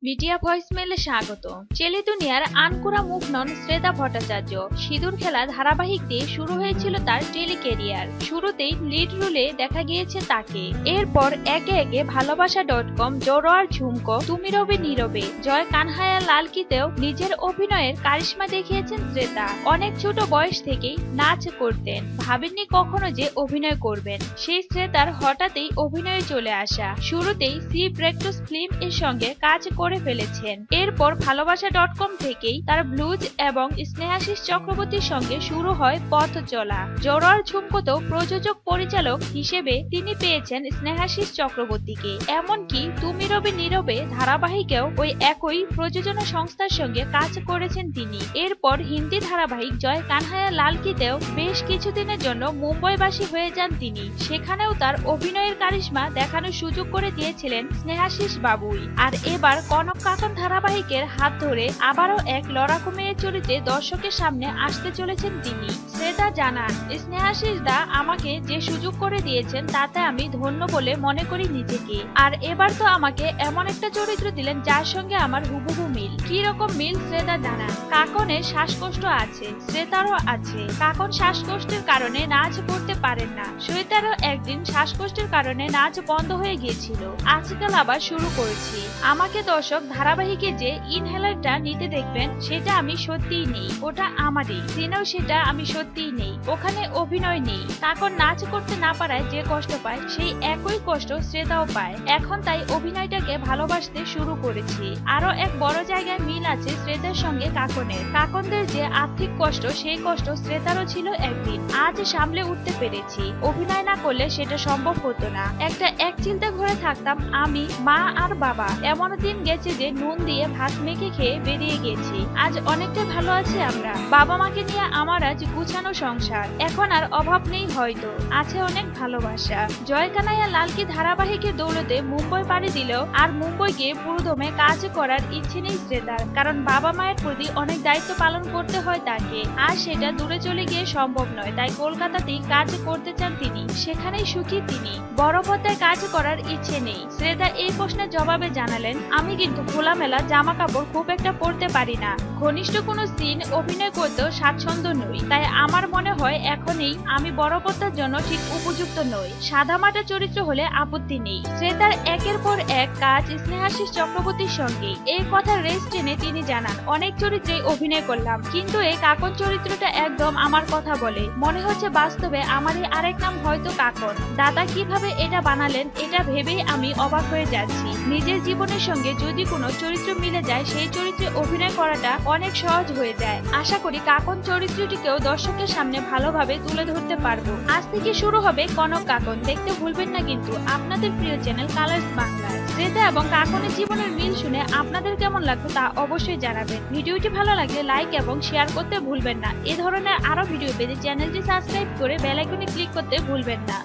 Media ভয়েসমেলে স্বাগত। Tele দুনিয়ার আনকোরা মুখ নন শ্রেতা ভট্টাচার্য। সিঁদুর খেলা ধারাবাহিক দিয়ে শুরু হয়েছিল তার টেলি ক্যারিয়ার। শুরুতেই লিড রোলে দেখা গিয়েছে তাকে। এরপর একে একে ভালোবাসা.com, জড়োয়ার ঝুমকো, তুমি রবে নীরবে, জয় কানহায়া লালকিতেও নিজের অভিনয়ের কারিশমা দেখিয়েছেন শ্রেতা। অনেক ছোট বয়স থেকেই নাচ করতেন, ভাবেননি কখনো যে অভিনয় করবেন। সেই শ্রেতার হঠাৎই অভিনয়ে চলে আসা। শুরুতেই সি ব্রেকটস ফিল্ম এর সঙ্গে কাজ করে ফেলেছেন। এরপর ভালোবাসা.com থেকেই তার ব্লুজ এবং স্নেহাশিস চক্রবর্তীর সঙ্গে শুরু হয় পথ চলা। জড়োয়ার ঝুমকোতেও প্রযোজক পরিচালক হিসেবে তিনি পেয়েছেন স্নেহাশিস চক্রবর্তীকে। এমনকি তুমি রবে নীরবে ধারাবাহিকেও ওই একই প্রযোজনা সংস্থার সঙ্গে কাজ করেছেন তিনি। এরপর হিন্দি ধারাবাহিক জয় কানহায়া লালকিতেও বেশ কিছুদিনের জন্য মুম্বইবাসী হয়ে যান তিনি। সেখানেও তার অভিনয়ের কারিশমা দেখানোর সুযোগ করে দিয়েছিলেন স্নেহাশিস বাবুই। আর এবার কনক কাকন ধারাবাহিকের হাত ধরে আবারও এক লড়াকু মেয়ের চরিত্রে দর্শকের সামনে আসতে চলেছেন তিনি। শ্রেতা জানান, স্নেহাশিস দা আমাকে যে সুযোগ করে দিয়েছেন তাতে আমি ধন্য বলে মনে করি নিজেকে। আর এবার তো আমাকে এমন একটা চরিত্র দিলেন যার সঙ্গে আমার হুবহু মিল। কি রকম মিল শ্রেতা জানান, কাকনের শ্বাসকষ্ট আছে, শ্রেতারও আছে। কাকন শ্বাসকষ্টের কারণে নাচ করতে পারেন না। শ্রেতারও একদিন শ্বাসকষ্টের কারণে নাচ বন্ধ হয়ে গিয়েছিল। আজকাল আবার শুরু করেছি। আমাকে দর্শক ধারাবাহিকে যে ইনহেলারটা নিতে দেখবেন সেটা আমি সত্যিই নেই, ওটা আমারই। সিনেও সেটা আমি সত্যিই নেই, ওখানে অভিনয় নেই। কাকন নাচ করতে না পারায় যে কষ্ট পায় সেই একই কষ্ট শ্রেতাও পায়। এখন তাই অভিনয়টাকে ভালোবাসতে শুরু করেছি। আরো এক বড় জায়গায় মিল আছে শ্রেতার সঙ্গে কাকনের। কাকনদের যে আর্থিক কষ্ট সেই কষ্ট শ্রেতারও ছিল একদিন। আজ সামলে উঠতে পেরেছি। অভিনয় না করলে সেটা সম্ভব হতো না। একটা এক চিন্তা ঘরে থাকতাম আমি, মা আর বাবা। এমন দিন গেছে যে নুন দিয়ে ভাত মেখে খেয়ে বেরিয়ে গেছি। আজ অনেকটা ভালো আছি আমরা। বাবা মাকে নিয়ে আমার আজ গুছানো সংসার। এখন আর অভাব নেই, হয়তো আছে অনেক ভালোবাসা। জয় কানাইয়া লালকি ধারাবাহিকের দৌলতে মুম্বই পাড়ি দিলেও আর মুম্বই গিয়ে পুরোদমে কাজ করার ইচ্ছে নেই শ্রেতার। কারণ বাবা মায়ের প্রতি অনেক দায়িত্ব পালন করতে হয় তাকে। আর সেটা দূরে চলে গিয়ে সম্ভব নয়। তাই কলকাতাতেই কাজ করতে চান তিনি। সেখানেই সুখী তিনি। বড় পর্দায় কাজ করার ইচ্ছে নেই। শ্রেতা এই প্রশ্নের জবাবে জানালেন, আমি কিন্তু খোলামেলা জামা কাপড় খুব একটা পরতে পারি না। ঘনিষ্ঠ কোনো সিন অভিনয় করতেও স্বাচ্ছন্দ্য নই। তাই আমার মনে হয় এখনই আমি বড় পর্দার জন্য ঠিক উপযুক্ত নই। সাদামাটা চরিত্র হলে আপত্তি নেই। শ্রেতার একের পর এক কাজ স্নেহাশিস চক্রবর্তীর সঙ্গে। এই কথা রেস টেনে তিনি জানান, অনেক চরিত্রে অভিনয় করলাম, কিন্তু এই কাকন চরিত্রটা একদম আমার কথা বলে। মনে হচ্ছে বাস্তবে আমারই আরেক নাম হয়তো কাকন। দাদা কিভাবে এটা বানালেন এটা ভেবেই আমি অবাক হয়ে যাচ্ছি। নিজের জীবনের সঙ্গে যদি কোনো চরিত্র মিলে যায় সেই চরিত্রে অভিনয় করাটা অনেক সহজ হয়ে যায়। আশা করি কাকন চরিত্রটিকেও দর্শকের সামনে ভালোভাবে তুলে ধরতে পারবো। আজ থেকে শুরু হবে কনক কাকন। দেখতে ভুলবেন না কিন্তু আপনাদের প্রিয় চ্যানেল কালার্স বাংলা। শ্রেতা এবং কাকনের জীবনের মিল শুনে আপনাদের কেমন লাগতো তা অবশ্যই জানাবেন। ভিডিওটি ভালো লাগলে লাইক এবং শেয়ার করতে ভুলবেন না। এ ধরনের আরো ভিডিও পেতে চ্যানেলটি সাবস্ক্রাইব করে বেল আইকনে ক্লিক করতে ভুলবেন না।